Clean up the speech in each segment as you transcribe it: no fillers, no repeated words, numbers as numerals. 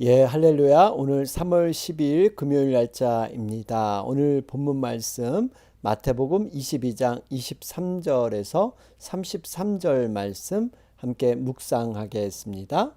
할렐루야. 오늘 3월 12일 금요일 날짜입니다. 오늘 본문 말씀 마태복음 22장 23절에서 33절 말씀 함께 묵상하겠습니다.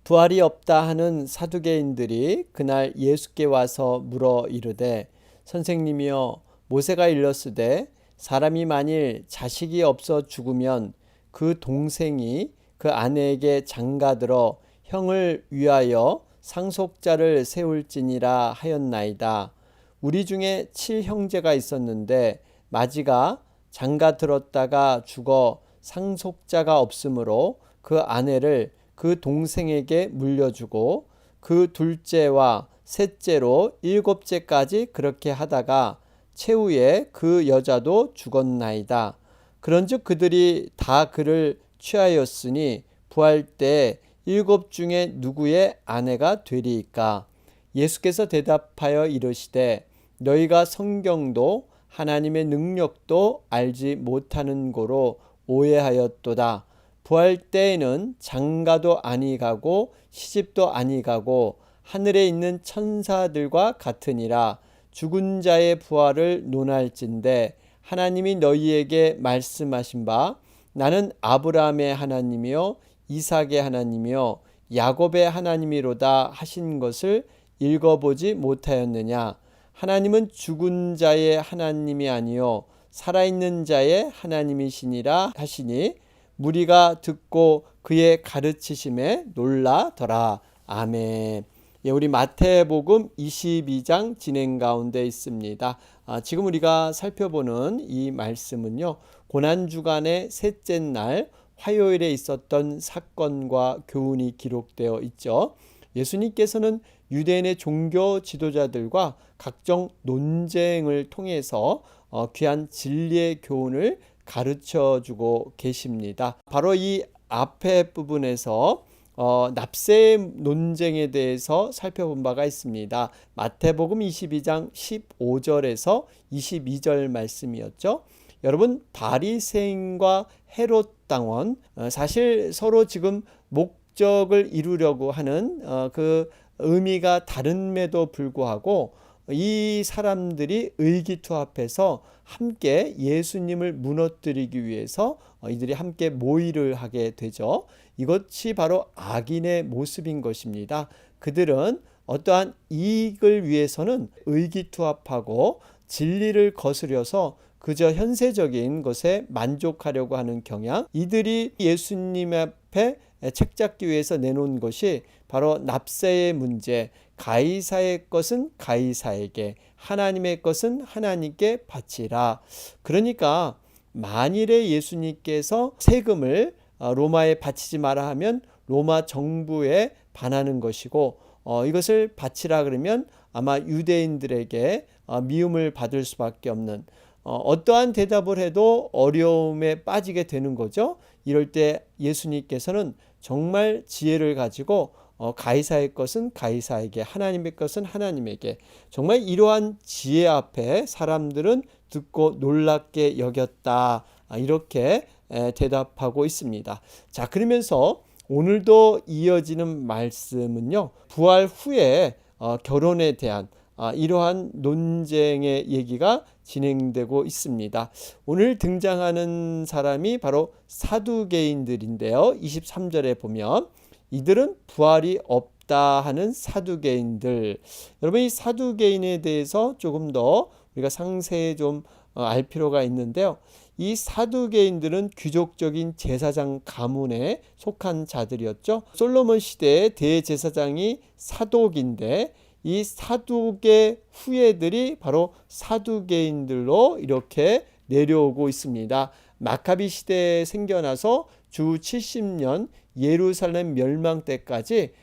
부활이 없다 하는 사두개인들이 그날 예수께 와서 물어 이르되, 선생님이여, 모세가 일렀으되 사람이 만일 자식이 없어 죽으면 그 동생이 그 아내에게 장가들어 형을 위하여 상속자를 세울지니라 하였나이다. 우리 중에 7형제가 있었는데 마지가 장가 들었다가 죽어 상속자가 없으므로 그 아내를 그 동생에게 물려주고 그 둘째와 셋째로 7째까지 그렇게 하다가 최후에 그 여자도 죽었나이다. 그런즉 그들이 다 그를 취하였으니 부활 때 7 중에 누구의 아내가 되리이까? 예수께서 대답하여 이르시되, 너희가 성경도 하나님의 능력도 알지 못하는 고로 오해하였도다. 부활 때에는 장가도 아니 가고 시집도 아니 가고 하늘에 있는 천사들과 같으니라. 죽은 자의 부활을 논할진대 하나님이 너희에게 말씀하신 바 나는 아브라함의 하나님이요 이삭의 하나님이요 야곱의 하나님이로다 하신 것을 읽어보지 못하였느냐? 하나님은 죽은 자의 하나님이 아니요 살아있는 자의 하나님이시니라 하시니 무리가 듣고 그의 가르치심에 놀라더라. 아멘. 우리 마태복음 22장 진행 가운데 있습니다. 지금 우리가 살펴보는 이 말씀은요, 고난주간의 셋째 날 화요일에 있었던 사건과 교훈이 기록되어 있죠. 예수님께서는 유대인의 종교 지도자들과 각종 논쟁을 통해서 귀한 진리의 교훈을 가르쳐주고 계십니다. 바로 이 앞에 부분에서 납세 논쟁에 대해서 살펴본 바가 있습니다. 마태복음 22장 15절에서 22절 말씀이었죠. 여러분, 바리새인과 헤롯 당원, 사실 서로 지금 목적을 이루려고 하는 그 의미가 다름에도 불구하고 이 사람들이 의기투합해서 함께 예수님을 무너뜨리기 위해서 이들이 함께 모의를 하게 되죠. 이것이 바로 악인의 모습인 것입니다. 그들은 어떠한 이익을 위해서는 의기투합하고 진리를 거스려서 그저 현세적인 것에 만족하려고 하는 경향, 이들이 예수님 앞에 책잡기 위해서 내놓은 것이 바로 납세의 문제, 가이사의 것은 가이사에게, 하나님의 것은 하나님께 바치라. 그러니까 만일에 예수님께서 세금을 로마에 바치지 마라 하면 로마 정부에 반하는 것이고, 이것을 바치라 그러면 아마 유대인들에게 미움을 받을 수밖에 없는, 어떠한 대답을 해도 어려움에 빠지게 되는 거죠. 이럴 때 예수님께서는 정말 지혜를 가지고 가이사의 것은 가이사에게, 하나님의 것은 하나님에게, 정말 이러한 지혜 앞에 사람들은 듣고 놀랍게 여겼다, 이렇게 대답하고 있습니다. 자, 그러면서 오늘도 이어지는 말씀은요, 부활 후에 결혼에 대한 이러한 논쟁의 얘기가 진행되고 있습니다. 오늘 등장하는 사람이 바로 사두개인들인데요. 23절에 보면 이들은 부활이 없다 하는 사두개인들. 여러분, 이 사두개인에 대해서 조금 더 우리가 상세히 좀 알 필요가 있는데요. 이 사두개인들은 귀족적인 제사장 가문에 속한 자들이었죠. 솔로몬 시대의 대제사장이 사독인데 이 사두개 후예들이 바로 사두개인들로 이렇게 내려오고 있습니다. 마카비 시대에 생겨나서 주 70년 예루살렘 멸망 때까지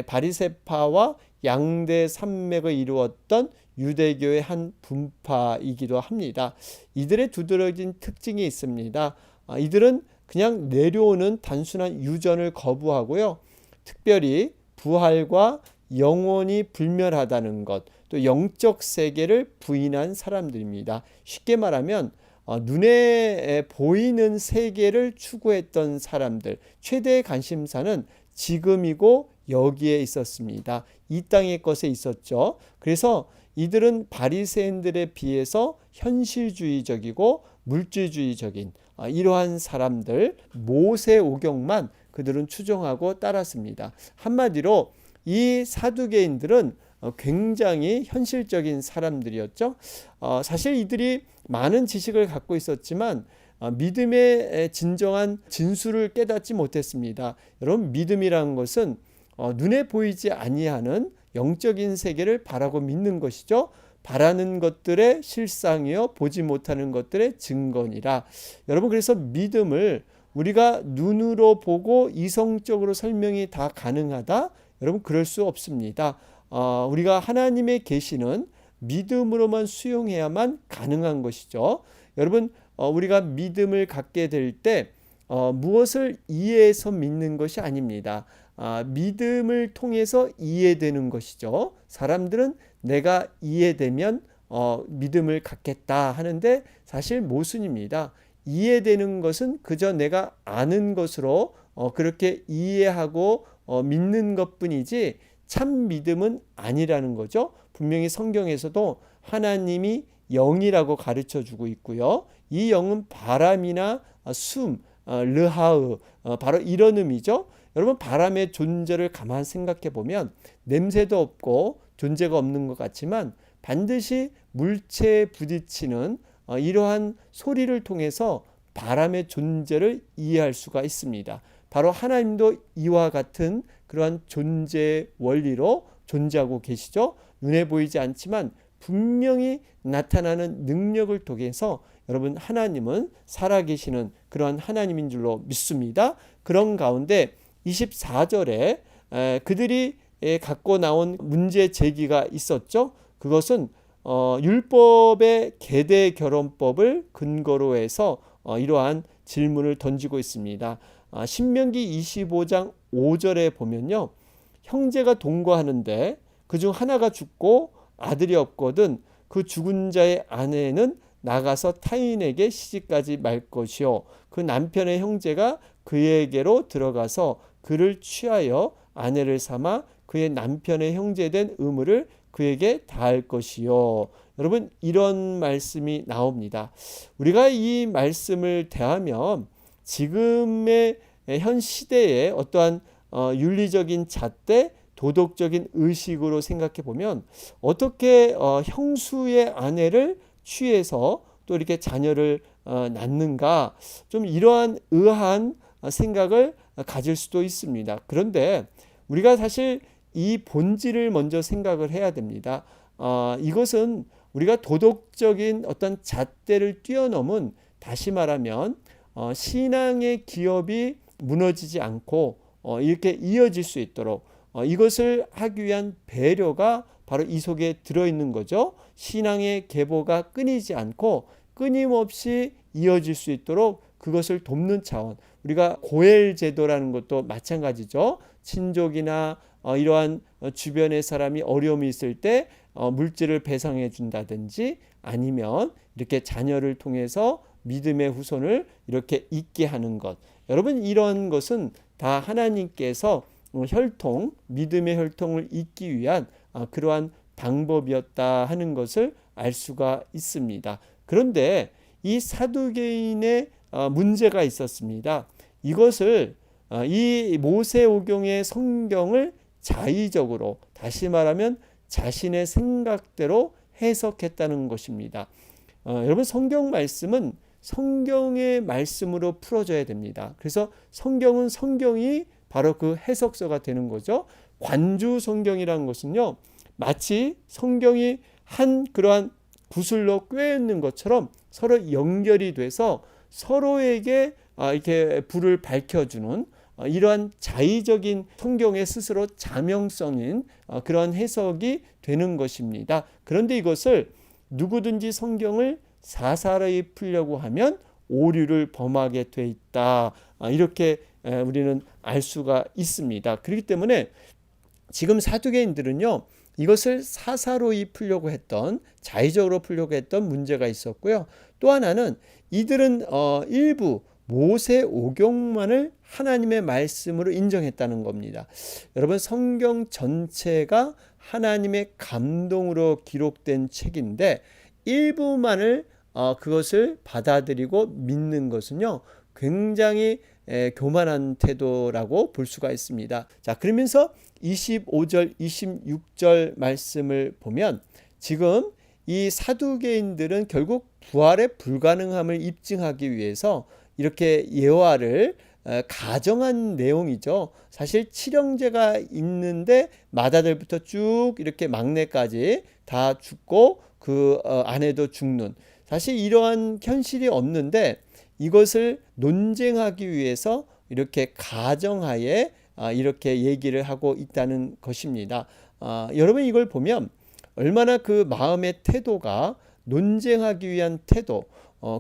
바리새파와 양대 산맥을 이루었던 유대교의 한 분파이기도 합니다. 이들의 두드러진 특징이 있습니다. 이들은 그냥 내려오는 단순한 유전을 거부하고요, 특별히 부활과 영원히 불멸하다는 것, 또 영적 세계를 부인한 사람들입니다. 쉽게 말하면 눈에 보이는 세계를 추구했던 사람들, 최대의 관심사는 지금이고 여기에 있었습니다. 이 땅의 것에 있었죠. 그래서 이들은 바리새인들에 비해서 현실주의적이고 물질주의적인 이러한 사람들, 모세오경만 그들은 추종하고 따랐습니다. 한마디로 이 사두개인들은 굉장히 현실적인 사람들이었죠. 사실 이들이 많은 지식을 갖고 있었지만 믿음의 진정한 진수를 깨닫지 못했습니다. 여러분, 믿음이라는 것은 눈에 보이지 아니하는 영적인 세계를 바라고 믿는 것이죠. 바라는 것들의 실상이요 보지 못하는 것들의 증거니라. 여러분, 그래서 믿음을 우리가 눈으로 보고 이성적으로 설명이 다 가능하다? 여러분, 그럴 수 없습니다. 우리가 하나님의 계시는 믿음으로만 수용해야만 가능한 것이죠. 여러분, 우리가 믿음을 갖게 될 때 무엇을 이해해서 믿는 것이 아닙니다. 믿음을 통해서 이해되는 것이죠. 사람들은 내가 이해되면 믿음을 갖겠다 하는데 사실 모순입니다. 이해되는 것은 그저 내가 아는 것으로 그렇게 이해하고 믿는 것뿐이지 참 믿음은 아니라는 거죠. 분명히 성경에서도 하나님이 영이라고 가르쳐 주고 있고요. 이 영은 바람이나 숨, 르하으, 바로 이런 의미죠. 여러분, 바람의 존재를 가만 생각해 보면 냄새도 없고 존재가 없는 것 같지만 반드시 물체에 부딪히는 이러한 소리를 통해서 바람의 존재를 이해할 수가 있습니다. 바로 하나님도 이와 같은 그러한 존재 원리로 존재하고 계시죠. 눈에 보이지 않지만 분명히 나타나는 능력을 통해서 여러분, 하나님은 살아계시는 그러한 하나님인 줄로 믿습니다. 그런 가운데 24절에 그들이 갖고 나온 문제 제기가 있었죠. 그것은 율법의 계대 결혼법을 근거로 해서 이러한 질문을 던지고 있습니다. 신명기 25장 5절에 보면요, 형제가 동거하는데 그중 하나가 죽고 아들이 없거든 그 죽은 자의 아내는 나가서 타인에게 시집가지 말 것이요, 그 남편의 형제가 그에게로 들어가서 그를 취하여 아내를 삼아 그의 남편의 형제된 의무를 그에게 다할 것이요. 여러분, 이런 말씀이 나옵니다. 우리가 이 말씀을 대하면 지금의 현 시대의 어떠한 윤리적인 잣대, 도덕적인 의식으로 생각해 보면 어떻게 형수의 아내를 취해서 또 이렇게 자녀를 낳는가, 좀 이러한 의아한 생각을 가질 수도 있습니다. 그런데 우리가 사실 이 본질을 먼저 생각을 해야 됩니다. 이것은 우리가 도덕적인 어떤 잣대를 뛰어넘은, 다시 말하면 신앙의 기업이 무너지지 않고 이렇게 이어질 수 있도록 이것을 하기 위한 배려가 바로 이 속에 들어있는 거죠. 신앙의 계보가 끊이지 않고 끊임없이 이어질 수 있도록 그것을 돕는 차원, 우리가 고엘 제도라는 것도 마찬가지죠. 친족이나 이러한 주변의 사람이 어려움이 있을 때 물질을 배상해 준다든지, 아니면 이렇게 자녀를 통해서 믿음의 후손을 이렇게 있게 하는 것, 여러분, 이런 것은 다 하나님께서 혈통, 믿음의 혈통을 잇기 위한 그러한 방법이었다 하는 것을 알 수가 있습니다. 그런데 이 사두개인의 문제가 있었습니다. 이것을 이 모세오경의 성경을 자의적으로, 다시 말하면 자신의 생각대로 해석했다는 것입니다. 여러분, 성경 말씀은 성경의 말씀으로 풀어져야 됩니다. 그래서 성경은 성경이 바로 그 해석서가 되는 거죠. 관주 성경이라는 것은요, 마치 성경이 한 그러한 구슬로 꿰있는 것처럼 서로 연결이 돼서 서로에게 이렇게 불을 밝혀주는 이러한 자의적인 성경의 스스로 자명성인 그런 해석이 되는 것입니다. 그런데 이것을 누구든지 성경을 사사로이 풀려고 하면 오류를 범하게 돼 있다, 이렇게 우리는 알 수가 있습니다. 그렇기 때문에 지금 사두개인들은요, 이것을 사사로이 풀려고 했던, 자의적으로 풀려고 했던 문제가 있었고요. 또 하나는 이들은 일부 모세오경만을 하나님의 말씀으로 인정했다는 겁니다. 여러분, 성경 전체가 하나님의 감동으로 기록된 책인데 일부만을 그것을 받아들이고 믿는 것은요, 굉장히 교만한 태도라고 볼 수가 있습니다. 자, 그러면서 25절, 26절 말씀을 보면 지금 이 사두개인들은 결국 부활의 불가능함을 입증하기 위해서 이렇게 예화를 가정한 내용이죠. 사실 칠형제가 있는데 맏아들부터 쭉 이렇게 막내까지 다 죽고 그 아내도 죽는, 사실 이러한 현실이 없는데 이것을 논쟁하기 위해서 이렇게 가정하에 이렇게 얘기를 하고 있다는 것입니다. 여러분, 이걸 보면 얼마나 그 마음의 태도가 논쟁하기 위한 태도,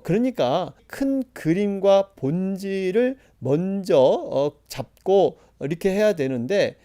그러니까 큰 그림과 본질을 먼저 잡고 이렇게 해야 되는데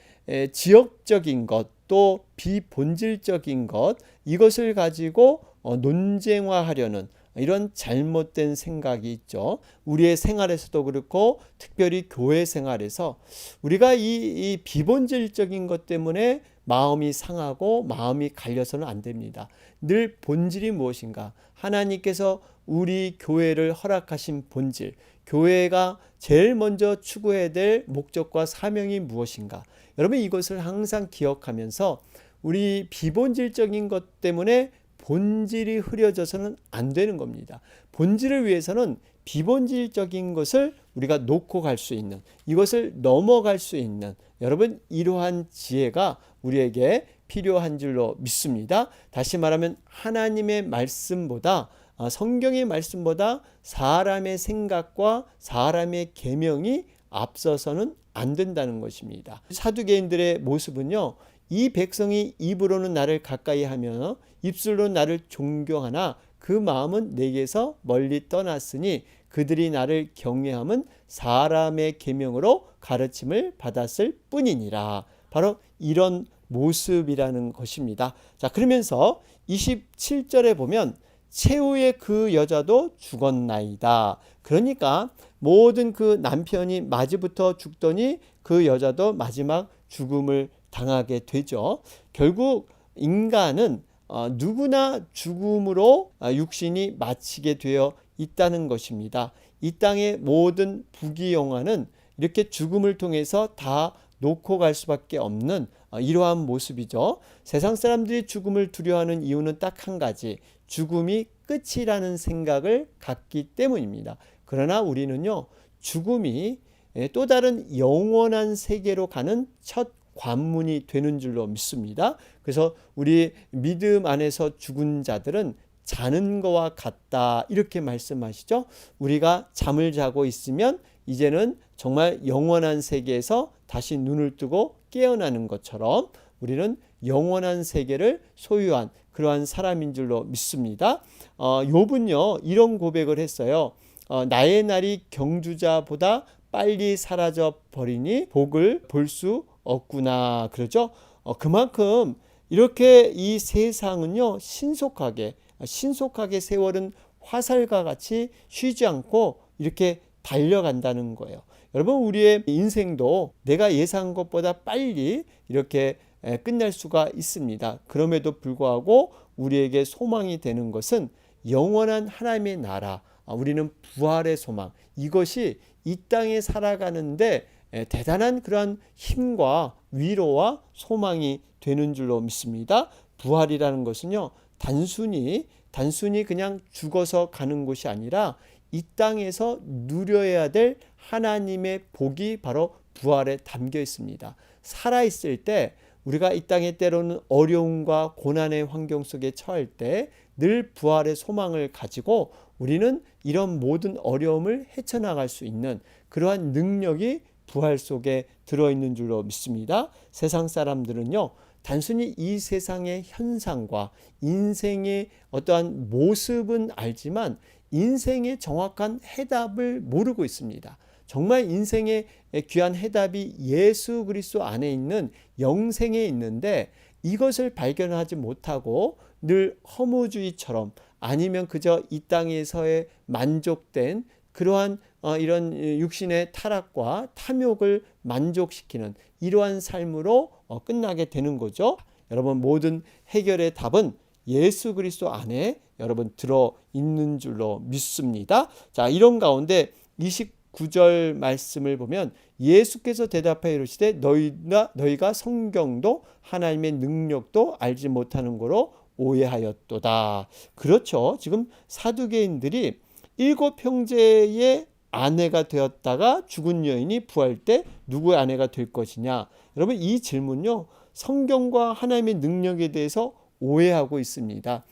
지역적인 것, 또 비본질적인 것, 이것을 가지고 논쟁화하려는 이런 잘못된 생각이 있죠. 우리의 생활에서도 그렇고 특별히 교회 생활에서 우리가 이 비본질적인 것 때문에 마음이 상하고 마음이 갈려서는 안 됩니다. 늘 본질이 무엇인가? 하나님께서 우리 교회를 허락하신 본질, 교회가 제일 먼저 추구해야 될 목적과 사명이 무엇인가? 여러분, 이것을 항상 기억하면서 우리 비본질적인 것 때문에 본질이 흐려져서는 안 되는 겁니다. 본질을 위해서는 비본질적인 것을 우리가 놓고 갈 수 있는, 이것을 넘어갈 수 있는, 여러분, 이러한 지혜가 우리에게 필요한 줄로 믿습니다. 다시 말하면 하나님의 말씀보다, 성경의 말씀보다 사람의 생각과 사람의 계명이 앞서서는 안 된다는 것입니다. 사두개인들의 모습은요, 이 백성이 입으로는 나를 가까이 하며 입술로 나를 존경하나 그 마음은 내게서 멀리 떠났으니 그들이 나를 경외함은 사람의 계명으로 가르침을 받았을 뿐이니라. 바로 이런 모습이라는 것입니다. 자, 그러면서 27절에 보면 최후의 그 여자도 죽었나이다. 그러니까 모든 그 남편이 마지부터 죽더니 그 여자도 마지막 죽음을 당하게 되죠. 결국 인간은 누구나 죽음으로 육신이 마치게 되어 있다는 것입니다. 이 땅의 모든 부귀영화는 이렇게 죽음을 통해서 다 놓고 갈 수밖에 없는 이러한 모습이죠. 세상 사람들이 죽음을 두려워하는 이유는 딱 한 가지, 죽음이 끝이라는 생각을 갖기 때문입니다. 그러나 우리는요, 죽음이 또 다른 영원한 세계로 가는 첫 관문이 되는 줄로 믿습니다. 그래서 우리 믿음 안에서 죽은 자들은 자는 것과 같다, 이렇게 말씀하시죠. 우리가 잠을 자고 있으면 이제는 정말 영원한 세계에서 다시 눈을 뜨고 깨어나는 것처럼 우리는 영원한 세계를 소유한 그러한 사람인 줄로 믿습니다. 욥은요, 이런 고백을 했어요. 나의 날이 경주자보다 빨리 사라져 버리니 복을 볼 수 없구나, 그러죠. 그만큼 이렇게 이 세상은요, 신속하게 세월은 화살과 같이 쉬지 않고 이렇게 달려간다는 거예요. 여러분, 우리의 인생도 내가 예상한 것보다 빨리 이렇게 끝날 수가 있습니다. 그럼에도 불구하고 우리에게 소망이 되는 것은 영원한 하나님의 나라, 우리는 부활의 소망, 이것이 이 땅에 살아가는데 대단한 그러한 힘과 위로와 소망이 되는 줄로 믿습니다. 부활이라는 것은요, 단순히 그냥 죽어서 가는 곳이 아니라 이 땅에서 누려야 될 하나님의 복이 바로 부활에 담겨 있습니다. 살아있을 때 우리가 이 땅에 때로는 어려움과 고난의 환경 속에 처할 때 늘 부활의 소망을 가지고 우리는 이런 모든 어려움을 헤쳐나갈 수 있는 그러한 능력이 부활 속에 들어있는 줄로 믿습니다. 세상 사람들은요, 단순히 이 세상의 현상과 인생의 어떠한 모습은 알지만 인생의 정확한 해답을 모르고 있습니다. 정말 인생의 귀한 해답이 예수 그리스도 안에 있는 영생에 있는데 이것을 발견하지 못하고 늘 허무주의처럼, 아니면 그저 이 땅에서의 만족된 그러한 이런 육신의 타락과 탐욕을 만족시키는 이러한 삶으로 끝나게 되는 거죠. 여러분, 모든 해결의 답은 예수 그리스도 안에 여러분 들어 있는 줄로 믿습니다. 자, 이런 가운데 29절 말씀을 보면 예수께서 대답하여 이르시되 너희가 성경도 하나님의 능력도 알지 못하는 거로 오해하였도다. 그렇죠. 지금 사두개인들이 7형제의 아내가 되었다가 죽은 여인이 부활 때 누구의 아내가 될 것이냐. 여러분, 이 질문요, 성경과 하나님의 능력에 대해서 오해하고 있습니다.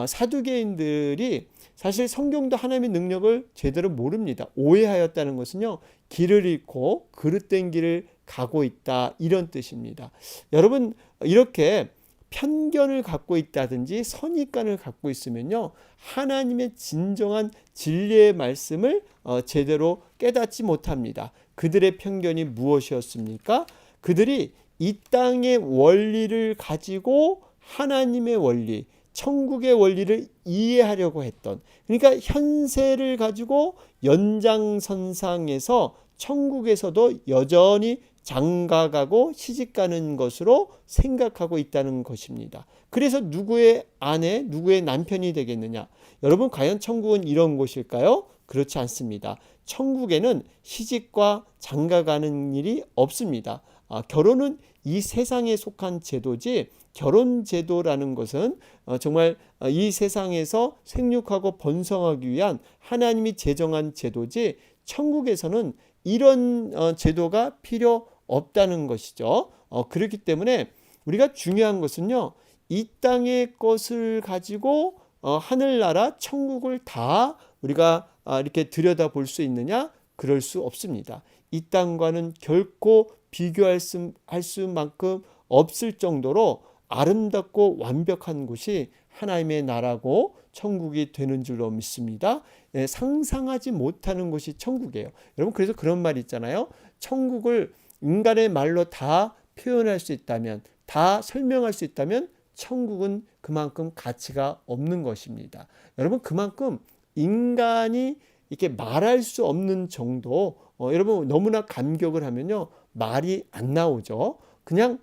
사두개인들이 사실 성경도 하나님의 능력을 제대로 모릅니다. 오해하였다는 것은요, 길을 잃고 그릇된 길을 가고 있다, 이런 뜻입니다. 여러분, 이렇게 편견을 갖고 있다든지 선입관을 갖고 있으면요, 하나님의 진정한 진리의 말씀을 제대로 깨닫지 못합니다. 그들의 편견이 무엇이었습니까? 그들이 이 땅의 원리를 가지고 하나님의 원리, 천국의 원리를 이해하려고 했던, 그러니까 현세를 가지고 연장선상에서 천국에서도 여전히 장가가고 시집가는 것으로 생각하고 있다는 것입니다. 그래서 누구의 아내, 누구의 남편이 되겠느냐? 여러분, 과연 천국은 이런 곳일까요? 그렇지 않습니다. 천국에는 시집과 장가가는 일이 없습니다. 결혼은 이 세상에 속한 제도지, 결혼 제도라는 것은 정말 이 세상에서 생육하고 번성하기 위한 하나님이 제정한 제도지, 천국에서는 이런 제도가 필요 없다는 것이죠. 그렇기 때문에 우리가 중요한 것은요, 이 땅의 것을 가지고 하늘나라 천국을 다 우리가 이렇게 들여다볼 수 있느냐? 그럴 수 없습니다. 이 땅과는 결코 비교할 수만큼 없을 정도로 아름답고 완벽한 곳이 하나님의 나라고 천국이 되는 줄로 믿습니다. 상상하지 못하는 곳이 천국이에요. 여러분, 그래서 그런 말 있잖아요. 천국을 인간의 말로 다 표현할 수 있다면, 다 설명할 수 있다면 천국은 그만큼 가치가 없는 것입니다. 여러분, 그만큼 인간이 이렇게 말할 수 없는 정도, 여러분 너무나 감격을 하면요, 말이 안 나오죠. 그냥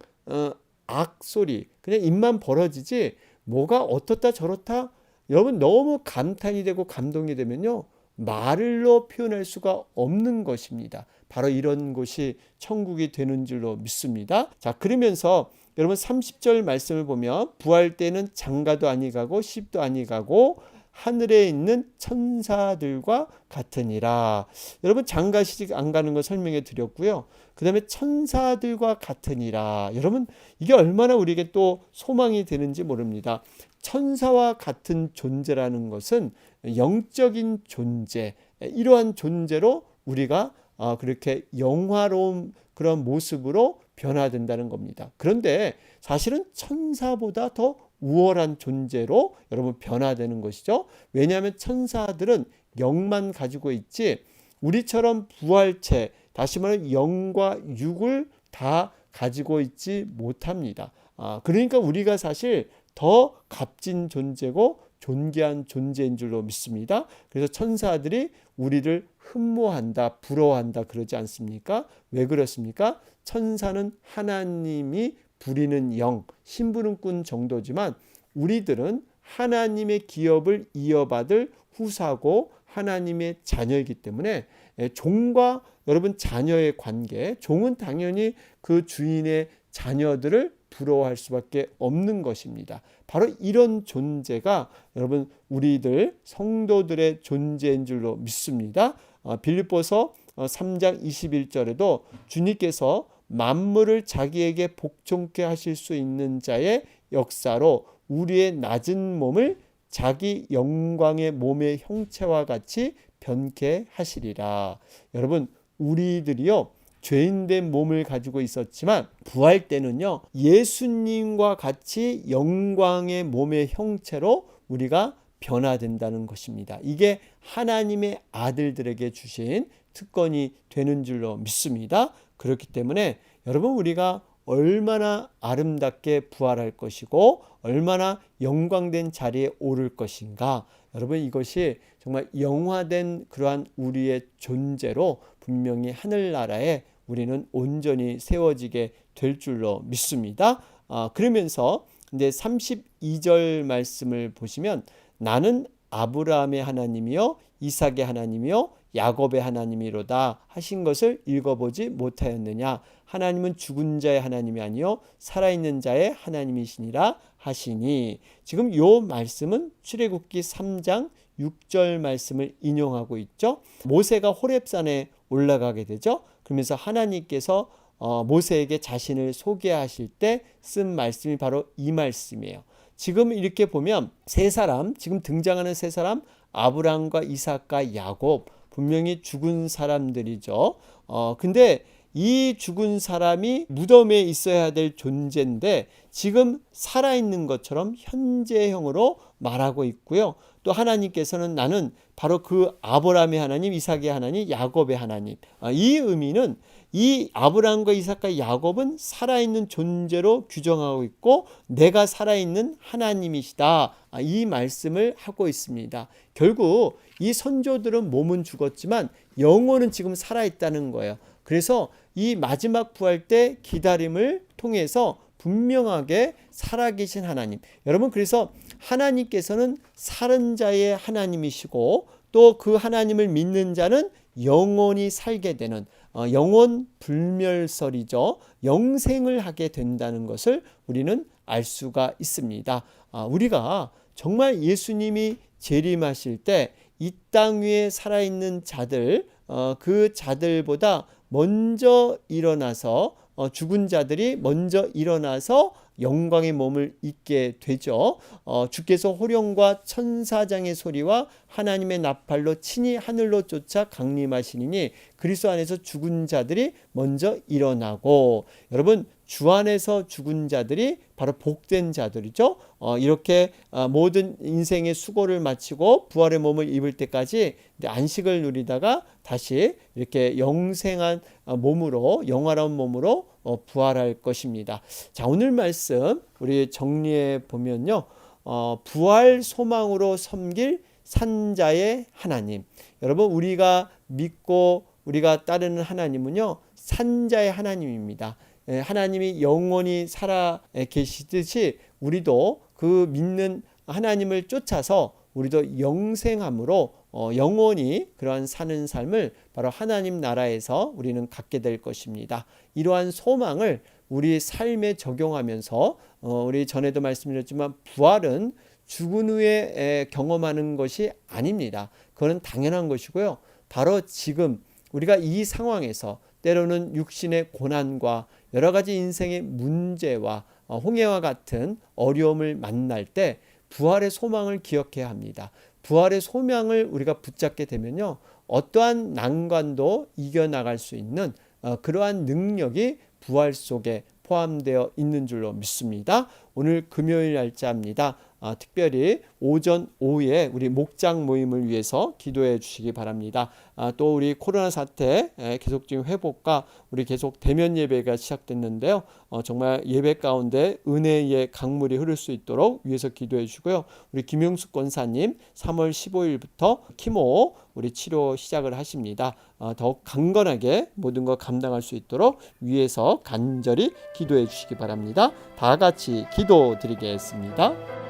악소리, 그냥 입만 벌어지지 뭐가 어떻다 저렇다, 여러분 너무 감탄이 되고 감동이 되면요, 말로 표현할 수가 없는 것입니다. 바로 이런 곳이 천국이 되는 줄로 믿습니다. 자, 그러면서 여러분 30절 말씀을 보면 부활 때는 장가도 아니가고 시집도 아니가고 하늘에 있는 천사들과 같으니라. 여러분, 장가 시집 안 가는 거 설명해 드렸고요. 그 다음에 천사들과 같으니라. 여러분, 이게 얼마나 우리에게 또 소망이 되는지 모릅니다. 천사와 같은 존재라는 것은 영적인 존재, 이러한 존재로 우리가 그렇게 영화로운 그런 모습으로 변화된다는 겁니다. 그런데 사실은 천사보다 더 우월한 존재로 여러분 변화되는 것이죠. 왜냐하면 천사들은 영만 가지고 있지 우리처럼 부활체, 다시 말하면 영과 육을 다 가지고 있지 못합니다. 그러니까 우리가 사실 더 값진 존재고 존귀한 존재인 줄로 믿습니다. 그래서 천사들이 우리를 흠모한다, 부러워한다 그러지 않습니까? 왜 그렇습니까? 천사는 하나님이 부리는 영, 심부름꾼 정도지만 우리들은 하나님의 기업을 이어받을 후사고 하나님의 자녀이기 때문에 종과 여러분 자녀의 관계, 종은 당연히 그 주인의 자녀들을 부러워할 수밖에 없는 것입니다. 바로 이런 존재가 여러분 우리들 성도들의 존재인 줄로 믿습니다. 빌립보서 3장 21절에도 주님께서 만물을 자기에게 복종케 하실 수 있는 자의 역사로 우리의 낮은 몸을 자기 영광의 몸의 형체와 같이 변케 하시리라. 여러분, 우리들이요 죄인된 몸을 가지고 있었지만 부활 때는요 예수님과 같이 영광의 몸의 형체로 우리가 변화된다는 것입니다. 이게 하나님의 아들들에게 주신 특권이 되는 줄로 믿습니다. 그렇기 때문에 여러분, 우리가 얼마나 아름답게 부활할 것이고 얼마나 영광된 자리에 오를 것인가. 여러분, 이것이 정말 영화된 그러한 우리의 존재로 분명히 하늘나라에 우리는 온전히 세워지게 될 줄로 믿습니다. 그러면서 이제 32절 말씀을 보시면 나는 아브라함의 하나님이요 이삭의 하나님이요 야곱의 하나님이로다 하신 것을 읽어보지 못하였느냐. 하나님은 죽은 자의 하나님이 아니요 살아있는 자의 하나님이시니라 하시니. 지금 요 말씀은 출애굽기 3장 6절 말씀을 인용하고 있죠. 모세가 호렙산에 올라가게 되죠. 그러면서 하나님께서 모세에게 자신을 소개하실 때 쓴 말씀이 바로 이 말씀이에요. 지금 이렇게 보면 세 사람, 지금 등장하는 세 사람, 아브라함과 이삭과 야곱, 분명히 죽은 사람들이죠. 근데 이 죽은 사람이 무덤에 있어야 될 존재인데 지금 살아있는 것처럼 현재형으로 말하고 있고요. 또 하나님께서는 나는 바로 그 아브라함의 하나님, 이삭의 하나님, 야곱의 하나님. 이 의미는 이 아브라함과 이삭과 야곱은 살아있는 존재로 규정하고 있고 내가 살아있는 하나님이시다. 이 말씀을 하고 있습니다. 결국 이 선조들은 몸은 죽었지만 영혼은 지금 살아있다는 거예요. 그래서 이 마지막 부활 때 기다림을 통해서 분명하게 살아계신 하나님. 여러분, 그래서 하나님께서는 살은 자의 하나님이시고 또 그 하나님을 믿는 자는 영원히 살게 되는 영원 불멸설이죠. 영생을 하게 된다는 것을 우리는 알 수가 있습니다. 우리가 정말 예수님이 재림하실 때 이 땅 위에 살아있는 자들, 그 자들보다 먼저 일어나서 죽은 자들이 먼저 일어나서 영광의 몸을 입게 되죠. 주께서 호령과 천사장의 소리와 하나님의 나팔로 친히 하늘로 쫓아 강림하시니 그리스도 안에서 죽은 자들이 먼저 일어나고. 여러분, 주 안에서 죽은 자들이 바로 복된 자들이죠. 이렇게 모든 인생의 수고를 마치고 부활의 몸을 입을 때까지 안식을 누리다가 다시 이렇게 영생한 몸으로, 영화로운 몸으로 부활할 것입니다. 자, 오늘 말씀 우리 정리해 보면요. 부활 소망으로 섬길 산자의 하나님. 여러분, 우리가 믿고 우리가 따르는 하나님은요, 산자의 하나님입니다. 하나님이 영원히 살아 계시듯이 우리도 그 믿는 하나님을 쫓아서 우리도 영생함으로 영원히 그러한 사는 삶을 바로 하나님 나라에서 우리는 갖게 될 것입니다. 이러한 소망을 우리 삶에 적용하면서 우리 전에도 말씀드렸지만 부활은 죽은 후에 경험하는 것이 아닙니다. 그거는 당연한 것이고요. 바로 지금 우리가 이 상황에서 때로는 육신의 고난과 여러 가지 인생의 문제와 홍해와 같은 어려움을 만날 때 부활의 소망을 기억해야 합니다. 부활의 소망을 우리가 붙잡게 되면요, 어떠한 난관도 이겨나갈 수 있는 그러한 능력이 부활 속에 포함되어 있는 줄로 믿습니다. 오늘 금요일 날짜입니다. 특별히 오전 오후에 우리 목장 모임을 위해서 기도해 주시기 바랍니다. 또 우리 코로나 사태 계속적인 회복과 우리 계속 대면 예배가 시작됐는데요. 정말 예배 가운데 은혜의 강물이 흐를 수 있도록 위해서 기도해 주시고요. 우리 김용숙 권사님 3월 15일부터 키모 우리 치료 시작을 하십니다. 더욱 강건하게 모든 것 감당할 수 있도록 위해서 간절히 기도해 주시기 바랍니다. 다 같이 기도드리겠습니다.